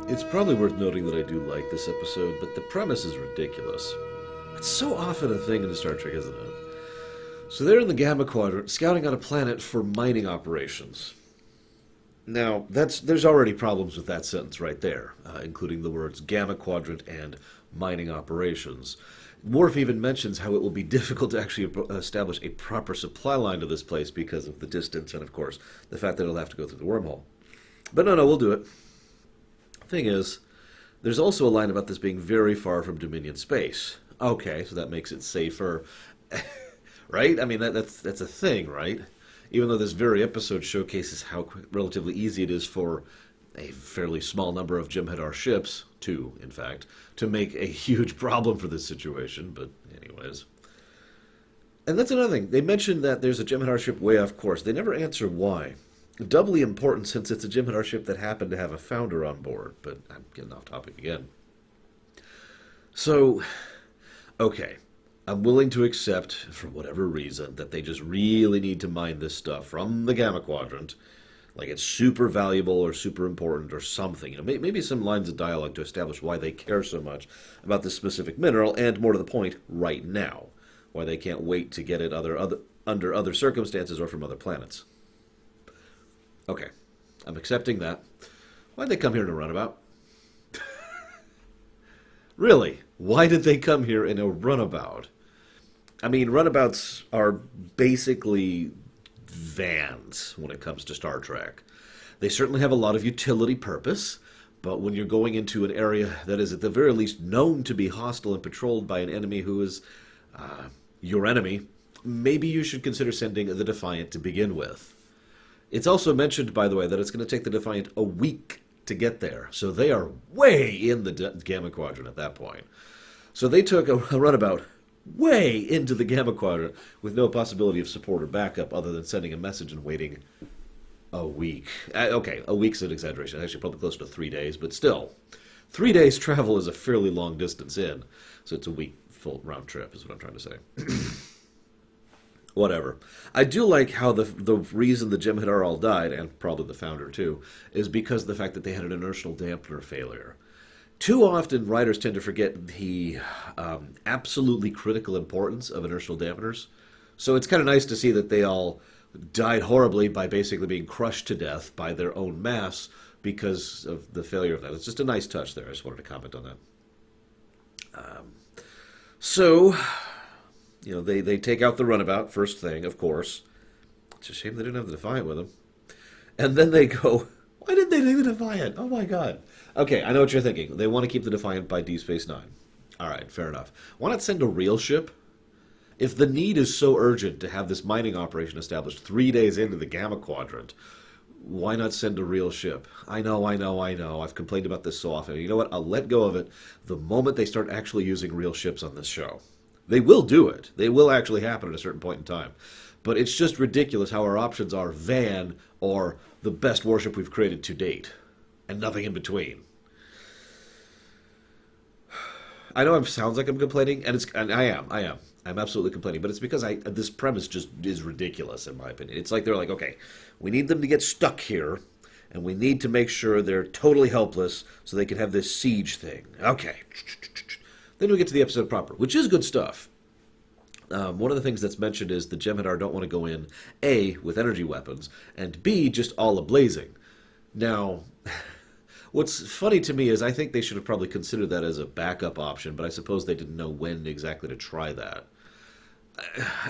It's probably worth noting that I do like this episode, but the premise is ridiculous. It's so often a thing in Star Trek, isn't it? So they're in the Gamma Quadrant, scouting out a planet for mining operations. Now, there's already problems with that sentence right there, including the words Gamma Quadrant and mining operations. Worf even mentions how it will be difficult to actually establish a proper supply line to this place because of the distance and, of course, the fact that it'll have to go through the wormhole. But no, we'll do it. Thing is, there's also a line about this being very far from Dominion space. Okay, so that makes it safer. Right? I mean, that's a thing, right? Even though this very episode showcases how relatively easy it is for a fairly small number of Jem'Hadar ships, two, in fact, to make a huge problem for this situation, but anyways. And that's another thing. They mentioned that there's a Jem'Hadar ship way off course. They never answer why. Doubly important since it's a Jem'Hadar ship that happened to have a founder on board, but I'm getting off topic again. So, okay. I'm willing to accept, for whatever reason, that they just really need to mine this stuff from the Gamma Quadrant. Like it's super valuable or super important or something. Maybe some lines of dialogue to establish why they care so much about this specific mineral, and more to the point, right now. Why they can't wait to get it under other circumstances or from other planets. Okay, I'm accepting that. Why'd they come here in a runabout? Really? Why did they come here in a runabout? I mean, runabouts are basically vans when it comes to Star Trek. They certainly have a lot of utility purpose, but when you're going into an area that is at the very least known to be hostile and patrolled by an enemy who is your enemy, maybe you should consider sending the Defiant to begin with. It's also mentioned, by the way, that it's going to take the Defiant a week to get there, so they are way in the Gamma Quadrant at that point. So they took a runabout way into the Gamma Quadrant with no possibility of support or backup other than sending a message and waiting a week. Okay, a week's an exaggeration. Actually, probably closer to 3 days, but still. 3 days travel is a fairly long distance in, so it's a week full round trip is what I'm trying to say. Whatever. I do like how the reason the Jem'Hadar all died, and probably the founder too, is because of the fact that they had an inertial dampener failure. Too often, writers tend to forget the absolutely critical importance of inertial dampeners. So it's kind of nice to see that they all died horribly by basically being crushed to death by their own mass because of the failure of that. It's just a nice touch there. I just wanted to comment on that. So, they take out the runabout, first thing, of course. It's a shame they didn't have the Defiant with them. And then they go, why did they take the Defiant? Oh my god. Okay, I know what you're thinking. They want to keep the Defiant by Deep Space Nine. Alright, fair enough. Why not send a real ship? If the need is so urgent to have this mining operation established 3 days into the Gamma Quadrant, why not send a real ship? I know. I've complained about this so often. You know what? I'll let go of it the moment they start actually using real ships on this show. They will do it. They will actually happen at a certain point in time. But it's just ridiculous how our options are van or the best warship we've created to date. And nothing in between. I know it sounds like I'm complaining, and I am. I'm absolutely complaining, but it's because this premise just is ridiculous, in my opinion. It's like they're like, okay, we need them to get stuck here, and we need to make sure they're totally helpless so they can have this siege thing. Okay. Then we get to the episode proper, which is good stuff. One of the things that's mentioned is the Jem'Hadar don't want to go in, A, with energy weapons, and B, just all ablazing. Now, what's funny to me is I think they should have probably considered that as a backup option, but I suppose they didn't know when exactly to try that.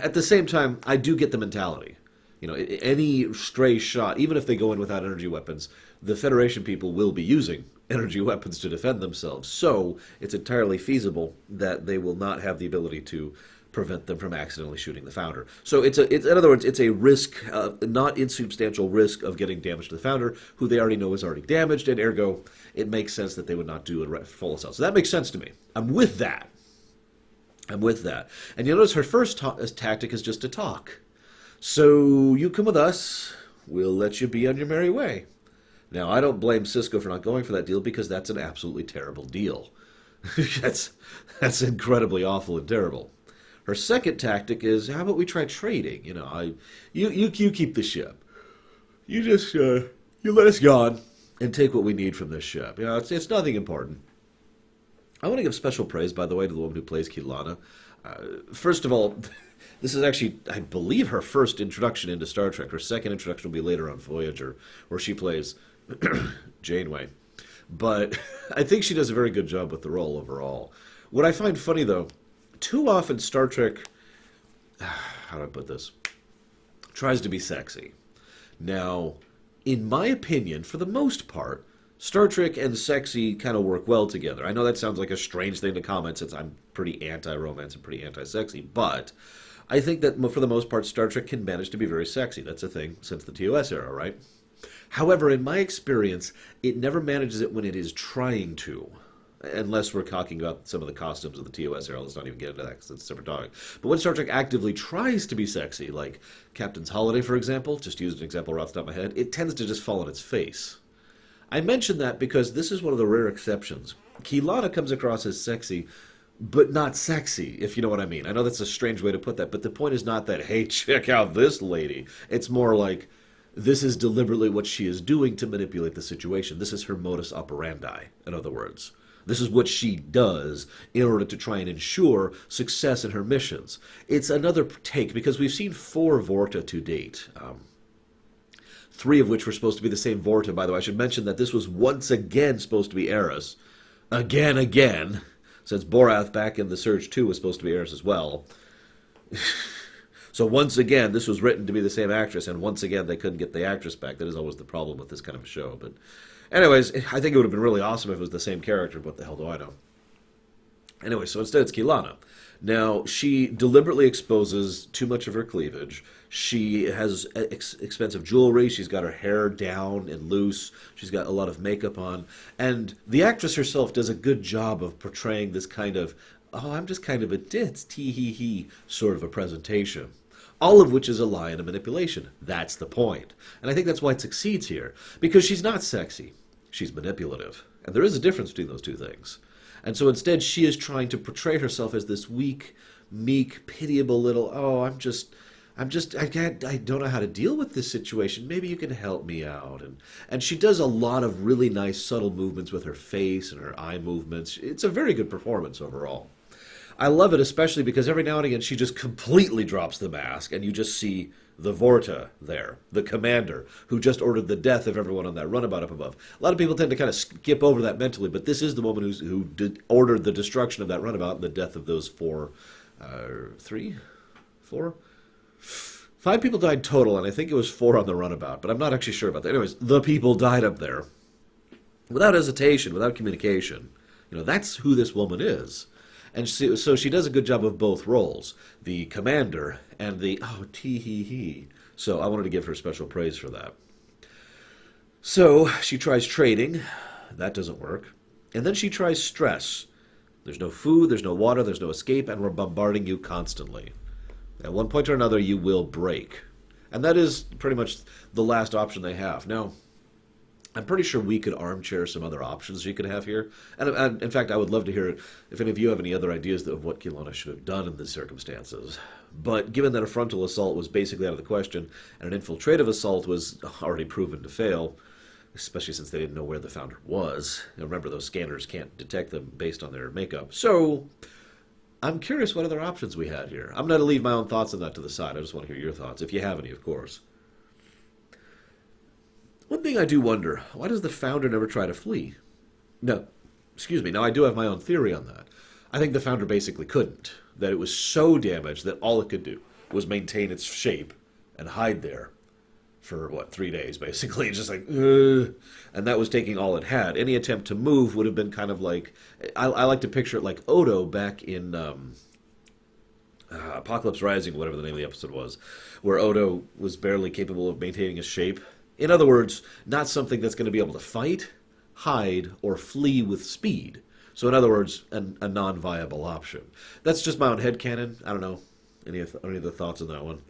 At the same time, I do get the mentality. Any stray shot, even if they go in without energy weapons, the Federation people will be using energy weapons to defend themselves. So it's entirely feasible that they will not have the ability to prevent them from accidentally shooting the founder. So it's in other words, it's a risk, not insubstantial risk of getting damage to the founder, who they already know is already damaged, and ergo, it makes sense that they would not do a full assault. So that makes sense to me. I'm with that. And you'll notice her first tactic is just to talk. So you come with us, we'll let you be on your merry way. Now, I don't blame Cisco for not going for that deal because that's an absolutely terrible deal. that's incredibly awful and terrible. Her second tactic is, how about we try trading? You keep the ship. You let us go on, and take what we need from this ship. You know, it's nothing important. I want to give special praise, by the way, to the woman who plays Kilana. First of all, this is actually, I believe, her first introduction into Star Trek. Her second introduction will be later on Voyager, where she plays Janeway. But I think she does a very good job with the role overall. What I find funny, though, too often Star Trek, how do I put this, tries to be sexy. Now, in my opinion, for the most part, Star Trek and sexy kind of work well together. I know that sounds like a strange thing to comment since I'm pretty anti-romance and pretty anti-sexy, but I think that for the most part, Star Trek can manage to be very sexy. That's a thing since the TOS era, right? However, in my experience, it never manages it when it is trying to. Unless we're talking about some of the costumes of the TOS era. Let's not even get into that because it's a separate topic. But when Star Trek actively tries to be sexy, like Captain's Holiday, for example, just to use an example right off the top of my head, it tends to just fall on its face. I mention that because this is one of the rare exceptions. Kilana comes across as sexy, but not sexy, if you know what I mean. I know that's a strange way to put that, but the point is not that, hey, check out this lady. It's more like, this is deliberately what she is doing to manipulate the situation. This is her modus operandi, in other words. This is what she does in order to try and ensure success in her missions. It's another take, because we've seen 4 Vorta to date. 3 of which were supposed to be the same Vorta, by the way. I should mention that this was once again supposed to be Eris. Again. Since Borath back in The Surge 2 was supposed to be Eris as well. So once again, this was written to be the same actress, and once again, they couldn't get the actress back. That is always the problem with this kind of a show. But anyways, I think it would have been really awesome if it was the same character. What the hell do I know? Anyway, so instead it's Kilana. Now, she deliberately exposes too much of her cleavage. She has expensive jewelry. She's got her hair down and loose. She's got a lot of makeup on. And the actress herself does a good job of portraying this kind of, oh, I'm just kind of a ditz, tee-hee-hee sort of a presentation. All of which is a lie and a manipulation. That's the point. And I think that's why it succeeds here. Because she's not sexy. She's manipulative. And there is a difference between those two things. And so instead, she is trying to portray herself as this weak, meek, pitiable little, oh, I don't know how to deal with this situation. Maybe you can help me out. And she does a lot of really nice, subtle movements with her face and her eye movements. It's a very good performance overall. I love it, especially because every now and again, she just completely drops the mask, and you just see the Vorta there, the commander, who just ordered the death of everyone on that runabout up above. A lot of people tend to kind of skip over that mentally, but this is the woman who ordered the destruction of that runabout and the death of those 5 people died total, and I think it was 4 on the runabout, but I'm not actually sure about that. Anyways, the people died up there without hesitation, without communication. You know, that's who this woman is. And so she does a good job of both roles, the commander and the, oh, tee-hee-hee. So I wanted to give her special praise for that. So she tries trading. That doesn't work. And then she tries stress. There's no food, there's no water, there's no escape, and we're bombarding you constantly. At one point or another, you will break. And that is pretty much the last option they have. Now, I'm pretty sure we could armchair some other options you could have here. And in fact, I would love to hear it if any of you have any other ideas of what Kilana should have done in these circumstances. But given that a frontal assault was basically out of the question, and an infiltrative assault was already proven to fail, especially since they didn't know where the Founder was. Now, remember, those scanners can't detect them based on their makeup. So, I'm curious what other options we had here. I'm going to leave my own thoughts on that to the side. I just want to hear your thoughts, if you have any, of course. One thing I do wonder, why does the Founder never try to flee? No, excuse me, now I do have my own theory on that. I think the Founder basically couldn't. That it was so damaged that all it could do was maintain its shape and hide there for, 3 days, basically. Just like, ugh. And that was taking all it had. Any attempt to move would have been kind of like, I like to picture it like Odo back in Apocalypse Rising, whatever the name of the episode was, where Odo was barely capable of maintaining his shape. In other words, not something that's going to be able to fight, hide, or flee with speed. So in other words, a non-viable option. That's just my own headcanon. I don't know. Any other thoughts on that one?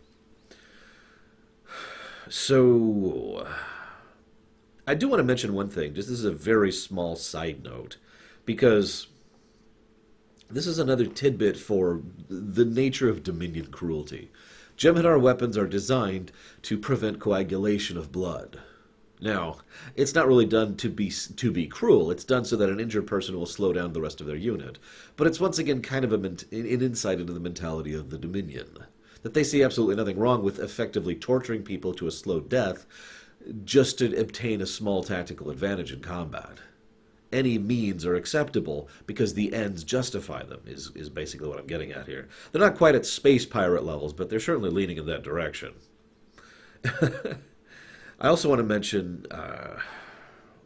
So, I do want to mention one thing. This is a very small side note, because this is another tidbit for the nature of Dominion cruelty. Jem'Hadar weapons are designed to prevent coagulation of blood. Now, it's not really done to be cruel. It's done so that an injured person will slow down the rest of their unit. But it's once again kind of an insight into the mentality of the Dominion. That they see absolutely nothing wrong with effectively torturing people to a slow death just to obtain a small tactical advantage in combat. Any means are acceptable because the ends justify them, is basically what I'm getting at here. They're not quite at space pirate levels, but they're certainly leaning in that direction. I also want to mention,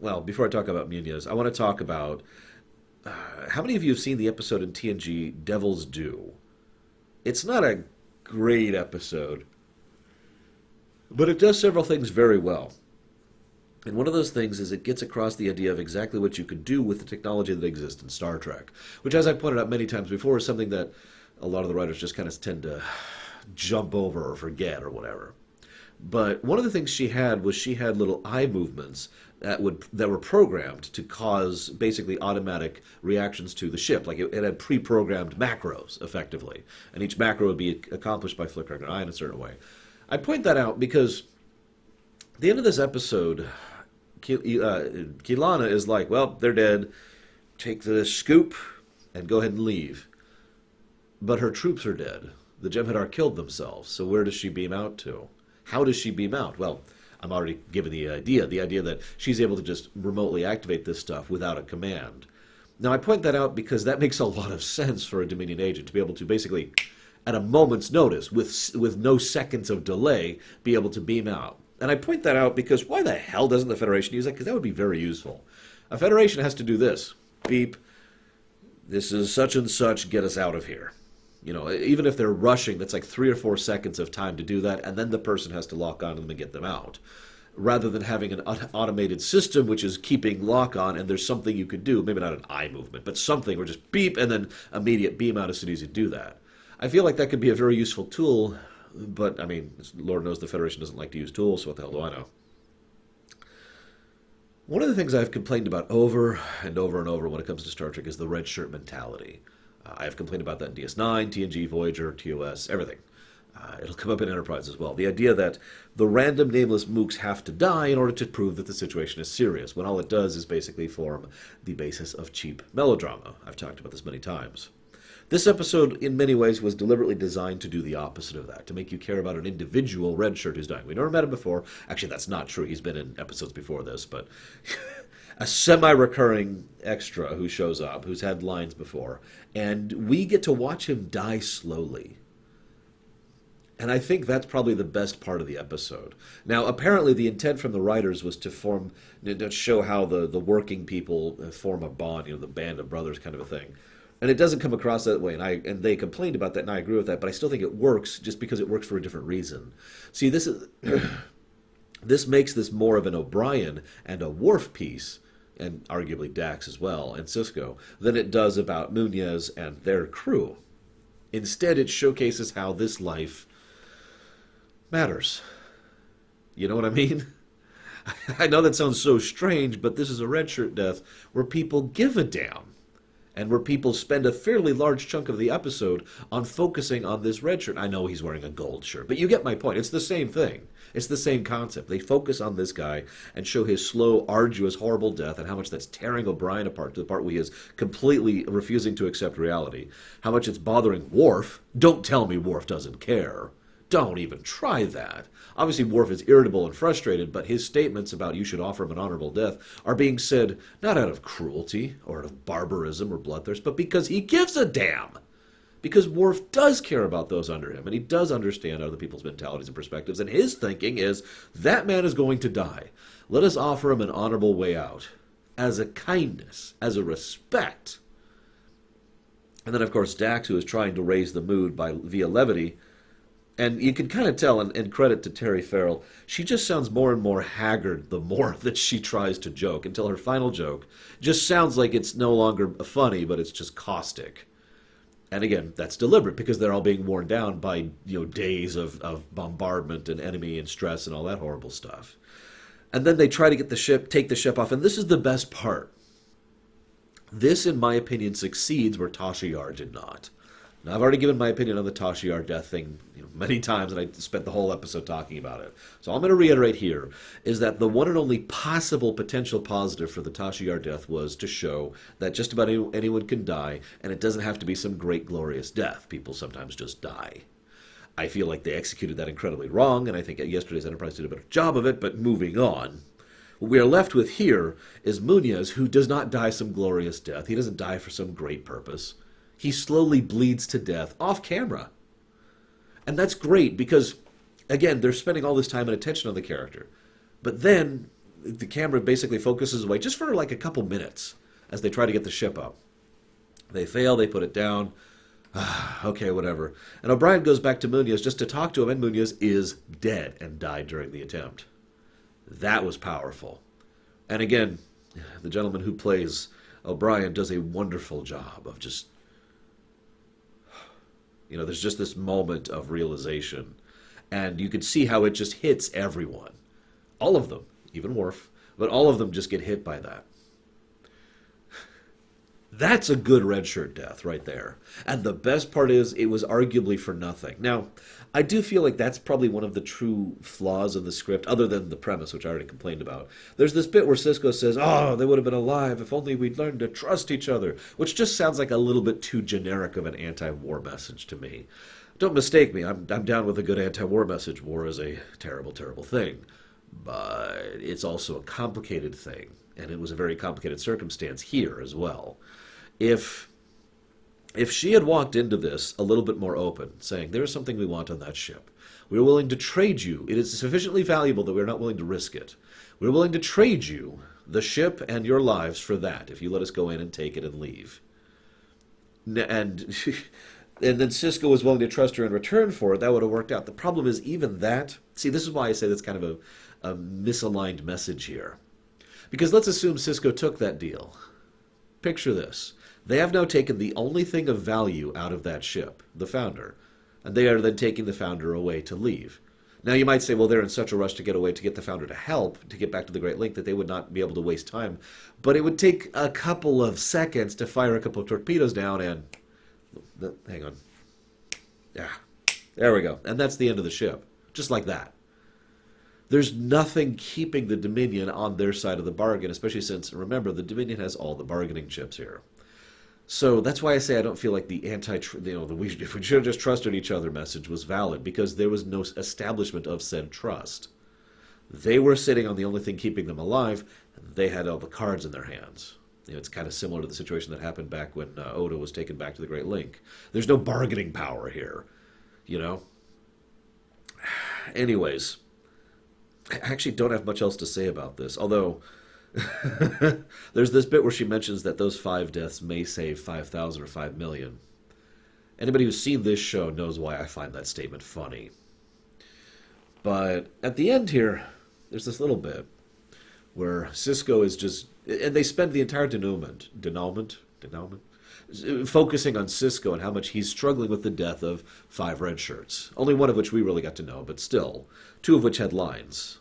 well, before I talk about Munez, I want to talk about how many of you have seen the episode in TNG, Devil's Due? It's not a great episode, but it does several things very well. And one of those things is it gets across the idea of exactly what you could do with the technology that exists in Star Trek, which, as I pointed out many times before, is something that a lot of the writers just kind of tend to jump over or forget or whatever. But one of the things she had was she had little eye movements that were programmed to cause basically automatic reactions to the ship. Like it had pre-programmed macros, effectively. And each macro would be accomplished by flickering an eye in a certain way. I point that out because at the end of this episode, Kilana is like, well, they're dead. Take the scoop and go ahead and leave. But her troops are dead. The Jem'Hadar killed themselves. So where does she beam out to? How does she beam out? Well, I'm already given the idea that she's able to just remotely activate this stuff without a command. Now, I point that out because that makes a lot of sense for a Dominion agent to be able to basically, at a moment's notice, with no seconds of delay, be able to beam out. And I point that out because why the hell doesn't the Federation use that? Because that would be very useful. A Federation has to do this. Beep. This is such and such. Get us out of here. You know, even if they're rushing, that's like 3 or 4 seconds of time to do that, and then the person has to lock on them and get them out. Rather than having an automated system which is keeping lock on, and there's something you could do, maybe not an eye movement, but something, or just beep, and then immediate beam out as soon as you do that. I feel like that could be a very useful tool, but, I mean, Lord knows the Federation doesn't like to use tools, so what the hell do I know? One of the things I've complained about over and over and over when it comes to Star Trek is the red shirt mentality. I've complained about that in DS9, TNG, Voyager, TOS, everything. It'll come up in Enterprise as well. The idea that the random nameless mooks have to die in order to prove that the situation is serious, when all it does is basically form the basis of cheap melodrama. I've talked about this many times. This episode, in many ways, was deliberately designed to do the opposite of that, to make you care about an individual red shirt who's dying. We never met him before. Actually, that's not true. He's been in episodes before this, but a semi-recurring extra who shows up, who's had lines before, and we get to watch him die slowly. And I think that's probably the best part of the episode. Now, apparently the intent from the writers was to show how the working people form a bond, the band of brothers kind of a thing. And it doesn't come across that way, and they complained about that, and I agree with that, but I still think it works just because it works for a different reason. See, this makes this more of an O'Brien and a Worf piece, and arguably Dax as well, and Sisko, than it does about Munez and their crew. Instead, it showcases how this life matters. You know what I mean? I know that sounds so strange, but this is a red shirt death where people give a damn. And where people spend a fairly large chunk of the episode on focusing on this red shirt. I know he's wearing a gold shirt, but you get my point. It's the same thing. It's the same concept. They focus on this guy and show his slow, arduous, horrible death and how much that's tearing O'Brien apart to the part where he is completely refusing to accept reality. How much it's bothering Worf. Don't tell me Worf doesn't care. Don't even try that. Obviously, Worf is irritable and frustrated, but his statements about you should offer him an honorable death are being said not out of cruelty or out of barbarism or bloodthirst, but because he gives a damn. Because Worf does care about those under him, and he does understand other people's mentalities and perspectives, and his thinking is, that man is going to die. Let us offer him an honorable way out, as a kindness, as a respect. And then, of course, Dax, who is trying to raise the mood via levity. And you can kind of tell, and credit to Terry Farrell, she just sounds more and more haggard the more that she tries to joke, until her final joke just sounds like it's no longer funny, but it's just caustic. And again, that's deliberate, because they're all being worn down by days of bombardment and enemy and stress and all that horrible stuff. And then they try to take the ship off, and this is the best part. This, in my opinion, succeeds where Tasha Yar did not. Now, I've already given my opinion on the Tashiar death thing many times, and I spent the whole episode talking about it. So all I'm going to reiterate here is that the one and only possible potential positive for the Tashiar death was to show that just about anyone can die, and it doesn't have to be some great, glorious death. People sometimes just die. I feel like they executed that incredibly wrong, and I think yesterday's Enterprise did a better job of it, but moving on. What we are left with here is Munoz, who does not die some glorious death. He doesn't die for some great purpose. He slowly bleeds to death off camera. And that's great because, again, they're spending all this time and attention on the character. But then the camera basically focuses away just for like a couple minutes as they try to get the ship up. They fail, they put it down. Okay, whatever. And O'Brien goes back to Munoz just to talk to him, and Munoz is dead and died during the attempt. That was powerful. And again, the gentleman who plays O'Brien does a wonderful job of just... there's just this moment of realization. And you can see how it just hits everyone. All of them, even Worf, but all of them just get hit by that. That's a good red shirt death right there. And the best part is it was arguably for nothing. Now, I do feel like that's probably one of the true flaws in the script, other than the premise, which I already complained about. There's this bit where Sisko says, "Oh, they would have been alive if only we'd learned to trust each other," which just sounds like a little bit too generic of an anti-war message to me. Don't mistake me, I'm down with a good anti-war message. War is a terrible, terrible thing. But it's also a complicated thing, and it was a very complicated circumstance here as well. If she had walked into this a little bit more open, saying, there is something we want on that ship. We're willing to trade you. It is sufficiently valuable that we're not willing to risk it. We're willing to trade you the ship and your lives for that, if you let us go in and take it and leave. And then Sisko was willing to trust her in return for it. That would have worked out. The problem is even that... See, this is why I say that's kind of a misaligned message here. Because let's assume Sisko took that deal. Picture this. They have now taken the only thing of value out of that ship, the Founder, and they are then taking the Founder away to leave. Now you might say, well, they're in such a rush to get away to get the Founder to help, to get back to the Great Link, that they would not be able to waste time. But it would take a couple of seconds to fire a couple of torpedoes down and... Hang on. Yeah, there we go. And that's the end of the ship. Just like that. There's nothing keeping the Dominion on their side of the bargain, especially since, remember, the Dominion has all the bargaining chips here. So that's why I say I don't feel like the if we should have just trusted each other message was valid, because there was no establishment of said trust. They were sitting on the only thing keeping them alive. They had all the cards in their hands. It's kind of similar to the situation that happened back when Odo was taken back to the Great Link. There's no bargaining power here, Anyways, I actually don't have much else to say about this, although... There's this bit where she mentions that those 5 deaths may save 5,000 or 5 million. Anybody who's seen this show knows why I find that statement funny. But at the end here, there's this little bit where Sisko is just... And they spend the entire denouement, focusing on Sisko and how much he's struggling with the death of 5 red shirts. Only one of which we really got to know, but still. 2 of which had lines.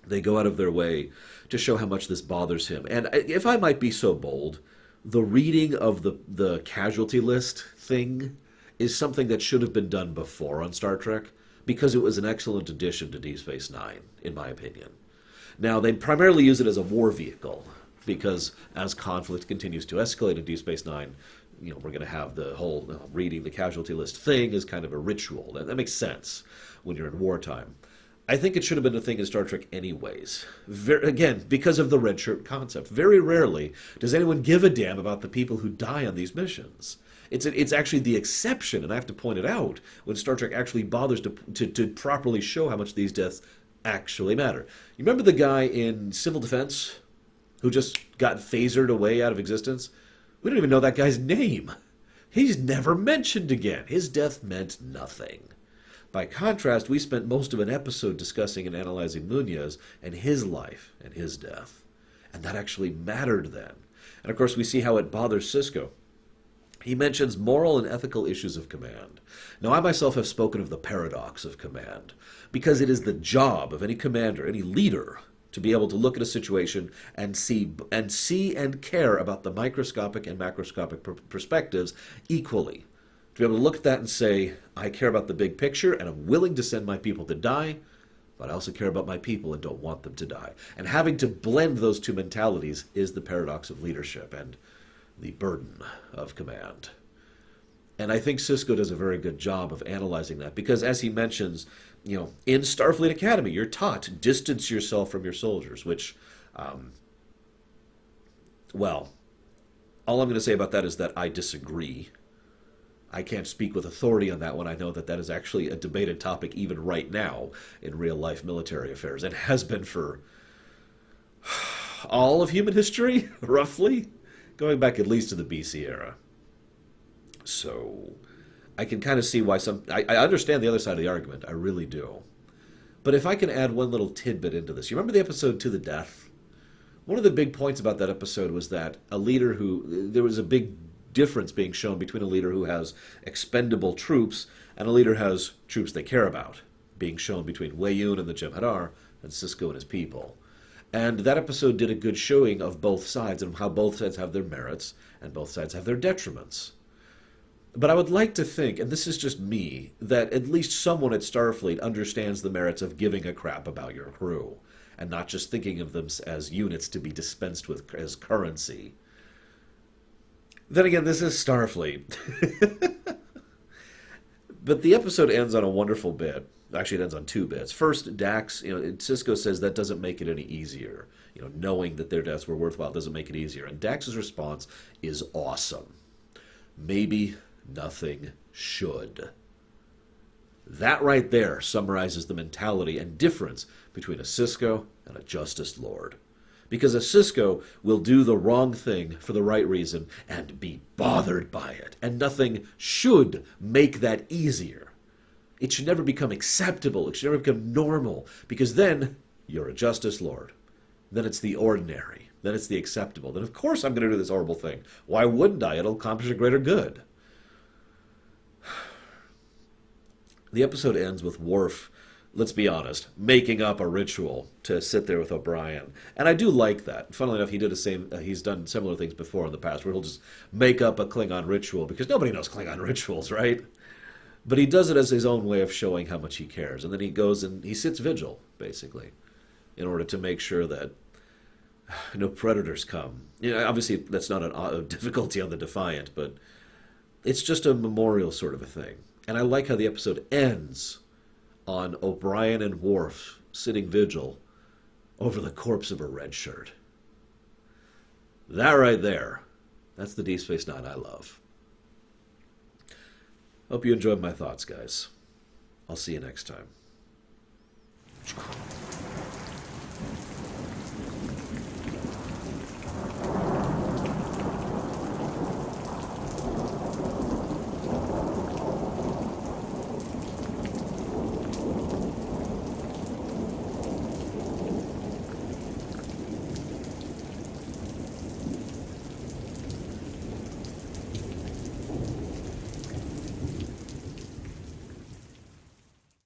They go out of their way to show how much this bothers him. And if I might be so bold, the reading of the casualty list thing is something that should have been done before on Star Trek, because it was an excellent addition to Deep Space Nine, in my opinion. Now, they primarily use it as a war vehicle, because as conflict continues to escalate in Deep Space Nine, we're going to have the whole reading the casualty list thing as kind of a ritual. That makes sense when you're in wartime. I think it should have been a thing in Star Trek anyways. Again, because of the red shirt concept. Very rarely does anyone give a damn about the people who die on these missions. It's actually the exception, and I have to point it out, when Star Trek actually bothers to properly show how much these deaths actually matter. You remember the guy in Civil Defense who just got phasered away out of existence? We don't even know that guy's name. He's never mentioned again. His death meant nothing. By contrast, we spent most of an episode discussing and analyzing Munoz and his life and his death. And that actually mattered then. And of course, we see how it bothers Sisko. He mentions moral and ethical issues of command. Now, I myself have spoken of the paradox of command, because it is the job of any commander, any leader, to be able to look at a situation and see and care about the microscopic and macroscopic perspectives equally. To be able to look at that and say, I care about the big picture and I'm willing to send my people to die, but I also care about my people and don't want them to die. And having to blend those two mentalities is the paradox of leadership and the burden of command. And I think Sisko does a very good job of analyzing that because, as he mentions, in Starfleet Academy, you're taught to distance yourself from your soldiers, which, well, all I'm going to say about that is that I disagree. I can't speak with authority on that one. I know that that is actually a debated topic even right now in real-life military affairs, and has been for all of human history, roughly, going back at least to the BC era. So I can kind of see why I understand the other side of the argument. I really do. But if I can add one little tidbit into this. You remember the episode To the Death? One of the big points about that episode was that there was a big difference being shown between a leader who has expendable troops and a leader who has troops they care about, being shown between Weyoun and the Jem'Hadar and Sisko and his people. And that episode did a good showing of both sides and how both sides have their merits and both sides have their detriments. But I would like to think, and this is just me, that at least someone at Starfleet understands the merits of giving a crap about your crew, and not just thinking of them as units to be dispensed with as currency. Then again, this is Starfleet. But the episode ends on a wonderful bit. Actually, it ends on two bits. First, Dax, Sisko says that doesn't make it any easier. Knowing that their deaths were worthwhile doesn't make it easier. And Dax's response is awesome. Maybe nothing should. That right there summarizes the mentality and difference between a Sisko and a Justice Lord. Because a Sisko will do the wrong thing for the right reason and be bothered by it. And nothing should make that easier. It should never become acceptable. It should never become normal. Because then you're a Justice Lord. Then it's the ordinary. Then it's the acceptable. Then of course I'm going to do this horrible thing. Why wouldn't I? It'll accomplish a greater good. The episode ends with Worf, let's be honest, making up a ritual to sit there with O'Brien. And I do like that. Funnily enough, he's done similar things before in the past where he'll just make up a Klingon ritual because nobody knows Klingon rituals, right? But he does it as his own way of showing how much he cares. And then he goes and he sits vigil, basically, in order to make sure that no predators come. Obviously, that's not a difficulty on the Defiant, but it's just a memorial sort of a thing. And I like how the episode ends on O'Brien and Worf sitting vigil over the corpse of a red shirt. That right there, that's the Deep Space Nine I love. Hope you enjoyed my thoughts, guys. I'll see you next time.